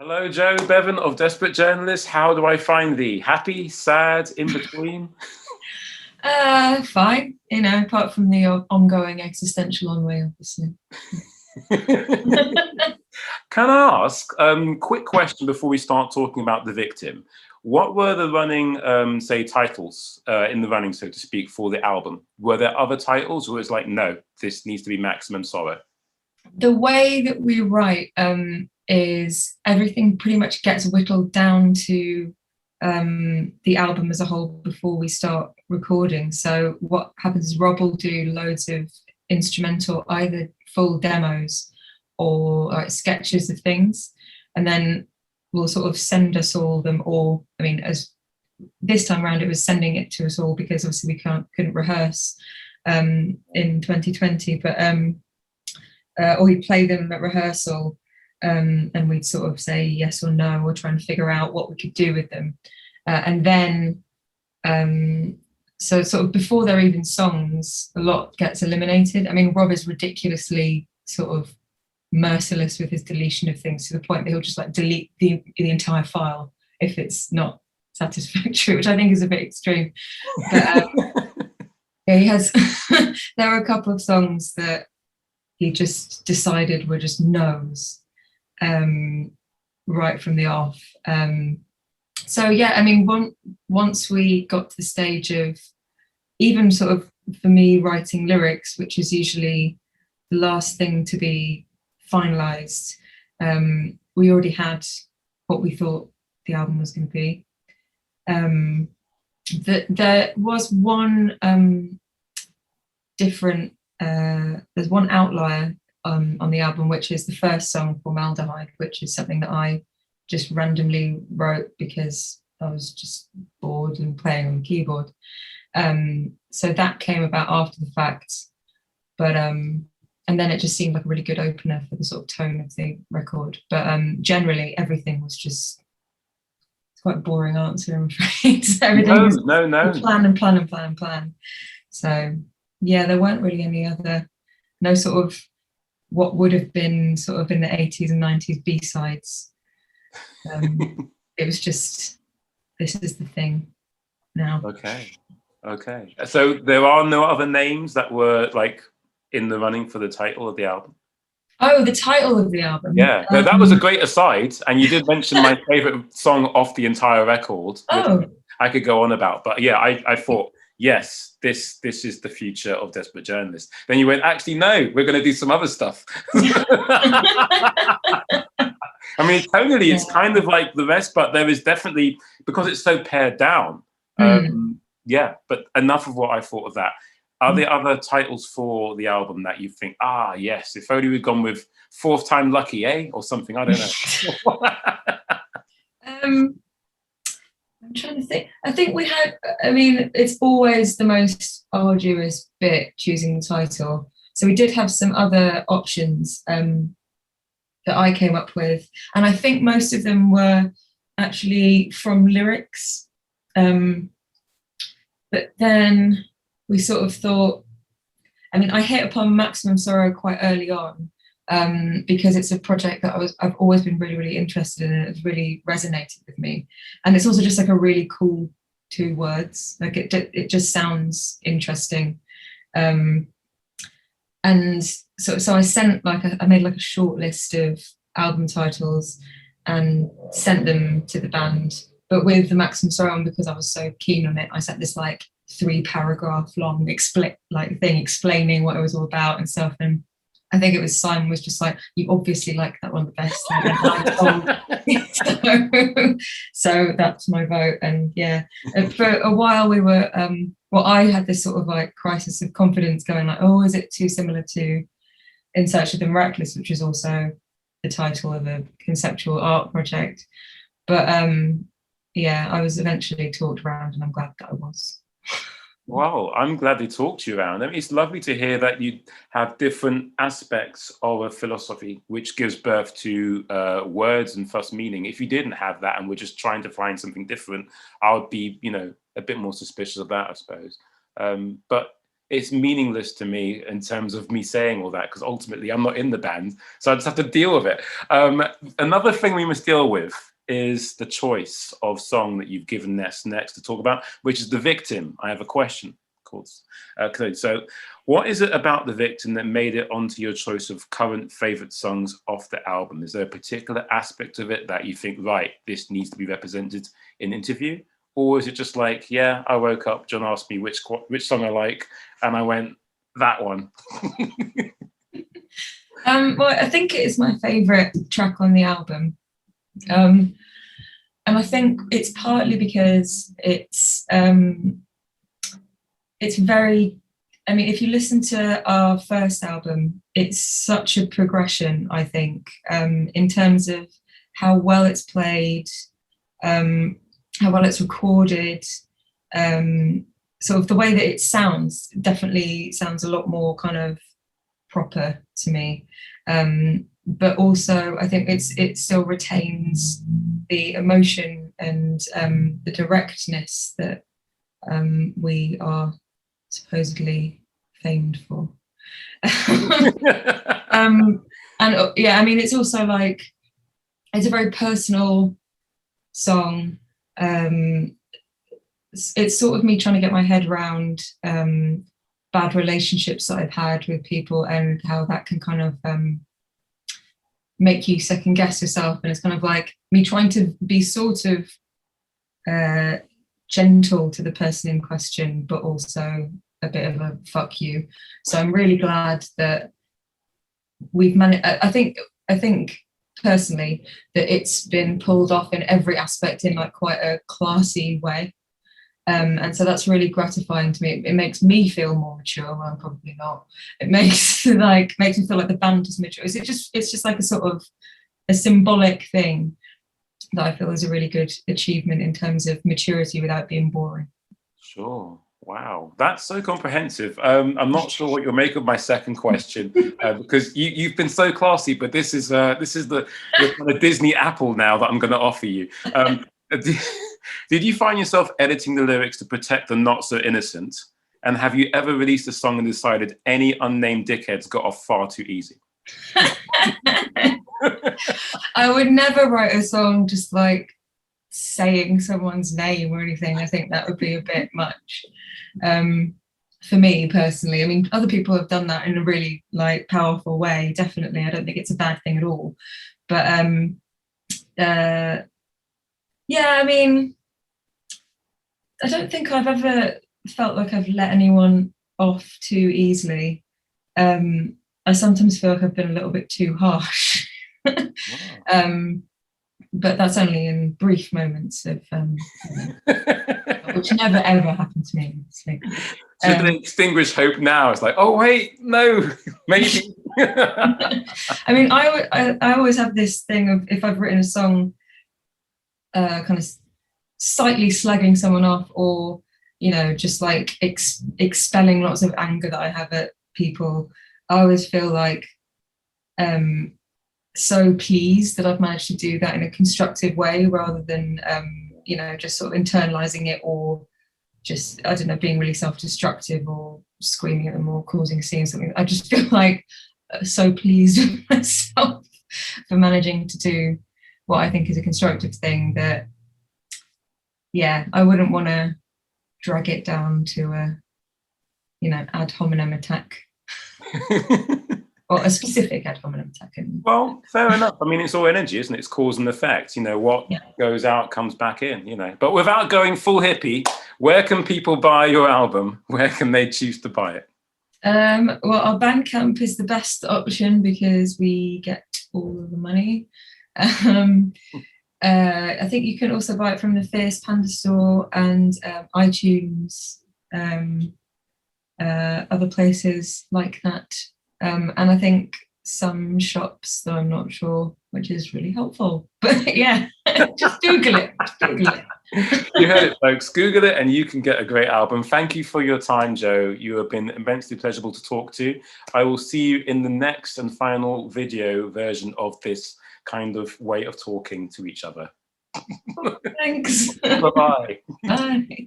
Hello, Joe. Bevan of Desperate Journalist. How do I find thee? Happy, sad, in between? Fine, apart from the ongoing existential ennui, obviously. Can I ask, quick question before we start talking about the victim. What were the running, say, titles in the running, so to speak, for the album? Were there other titles, or was it like, no, this needs to be Maximum Sorrow? The way that we write is everything pretty much gets whittled down to the album as a whole before we start recording. So what happens is Rob will do loads of instrumental, either full demos or like sketches of things, and then will sort of send us all them, or I mean, as this time around it was sending it to us all because obviously we couldn't rehearse in 2020, but or he'd play them at rehearsal, and we'd sort of say yes or no, or try and figure out what we could do with them. And then, so sort of before they're even songs, a lot gets eliminated. I mean, Rob is ridiculously sort of merciless with his deletion of things, to the point that he'll just like delete the entire file if it's not satisfactory, which I think is a bit extreme. But yeah, he has. There are a couple of songs that he just decided were just no's right from the off. So yeah, I mean, once we got to the stage of even sort of, for me, writing lyrics, which is usually the last thing to be finalized, we already had what we thought the album was going to be. There was one different, there's one outlier on the album, which is the first song, Formaldehyde, which is something that I just randomly wrote because I was just bored and playing on the keyboard. So that came about after the fact, but and then it just seemed like a really good opener for the sort of tone of the record. But generally everything was just, it's quite a boring answer, I'm afraid. So everything was plan and plan and plan and plan. So yeah, there weren't really any other, no sort of what would have been sort of in the 80s and 90s B-sides. It was just, this is the thing now. Okay. So there are no other names that were like in the running for the title of the album? Oh, the title of the album. Yeah, no, that was a great aside. And you did mention my favorite song off the entire record, which I could go on about. But yeah, I thought, yes, this is the future of Desperate Journalist. Then you went, actually, no, we're going to do some other stuff. I mean, tonally, it's kind of like the rest, but there is definitely, because it's so pared down. Yeah, but enough of what I thought of that. Are there other titles for the album that you think, yes, if only we'd gone with Fourth Time Lucky, eh? Or something, I don't know. I'm trying to think. I think we had, I mean, it's always the most arduous bit, choosing the title. So we did have some other options that I came up with. And I think most of them were actually from lyrics. But then we sort of thought, I mean, I hit upon Maximum Sorrow quite early on, because it's a project that I've always been really, really interested in, and it's really resonated with me. And it's also just like a really cool 2 words. Like it just sounds interesting. And so I sent I made like a short list of album titles and sent them to the band. But with the Maximum Sorrow on, because I was so keen on it, I sent this like 3-paragraph long thing explaining what it was all about and stuff. And I think it was Simon was just like, you obviously like that one the best. So that's my vote. And yeah, for a while we were, I had this sort of like crisis of confidence, going like, oh, is it too similar to In Search of the Miraculous, which is also the title of a conceptual art project. But yeah, I was eventually talked around, and I'm glad that I was. Wow, I'm glad they talked to you around. I mean, it's lovely to hear that you have different aspects of a philosophy, which gives birth to words and thus meaning. If you didn't have that and we're just trying to find something different, I would be, a bit more suspicious of that, I suppose. But it's meaningless to me in terms of me saying all that, because ultimately I'm not in the band, so I just have to deal with it. Another thing we must deal with is the choice of song that you've given next to talk about, which is The Victim. I have a question, of course. So what is it about The Victim that made it onto your choice of current favorite songs off the album? Is there a particular aspect of it that you think, right, this needs to be represented in interview? Or is it just like, yeah, I woke up, John asked me which song I like, and I went, that one? Well, I think it is my favorite track on the album. And I think it's partly because it's very, I mean, if you listen to our first album, it's such a progression, I think, in terms of how well it's played, how well it's recorded, sort of the way that it sounds definitely sounds a lot more kind of proper to me. But also I think it still retains the emotion and the directness that we are supposedly famed for. And yeah, I mean, it's also like, it's a very personal song. It's sort of me trying to get my head around bad relationships that I've had with people and how that can kind of make you second guess yourself. And it's kind of like me trying to be sort of gentle to the person in question, but also a bit of a fuck you. So I'm really glad that we've managed. I think personally that it's been pulled off in every aspect in like quite a classy way. And so that's really gratifying to me. It makes me feel more mature. Well, I'm probably not. It makes me feel like the band is mature. It's just like a sort of a symbolic thing that I feel is a really good achievement in terms of maturity without being boring. Sure. Wow, that's so comprehensive. I'm not sure what you'll make of my second question, because you've been so classy, but this is the kind of Disney apple now that I'm going to offer you. Did you find yourself editing the lyrics to protect the not so innocent? And have you ever released a song and decided any unnamed dickheads got off far too easy? I would never write a song just like saying someone's name or anything. I think that would be a bit much for me personally. I mean, other people have done that in a really like powerful way. Definitely, I don't think it's a bad thing at all. But yeah, I mean, I don't think I've ever felt like I've let anyone off too easily. I sometimes feel like I've been a little bit too harsh. Wow. But that's only in brief moments of which never ever happened to me. So they extinguish hope now? It's like, oh wait, no, maybe. I mean, I always have this thing of, if I've written a song kind of slightly slagging someone off, or just like expelling lots of anger that I have at people, I always feel like so pleased that I've managed to do that in a constructive way, rather than just sort of internalizing it, or just, I don't know, being really self-destructive or screaming at them or causing a scene or something. I just feel like so pleased with myself for managing to do what I think is a constructive thing, that yeah, I wouldn't want to drag it down to a ad hominem attack. Or a specific ad hominem attack. Well, fair enough. I mean, it's all energy, isn't it? It's cause and effect. What goes out comes back in, But without going full hippie, where can people buy your album? Where can they choose to buy it? Well, our Bandcamp is the best option because we get all of the money. I think you can also buy it from the Fierce Panda store and iTunes, other places like that. And I think some shops that I'm not sure, which is really helpful. But yeah, just Google it. You heard it, folks. Google it and you can get a great album. Thank you for your time, Joe. You have been immensely pleasurable to talk to. I will see you in the next and final video version of this kind of way of talking to each other. Thanks. Bye-bye. Bye.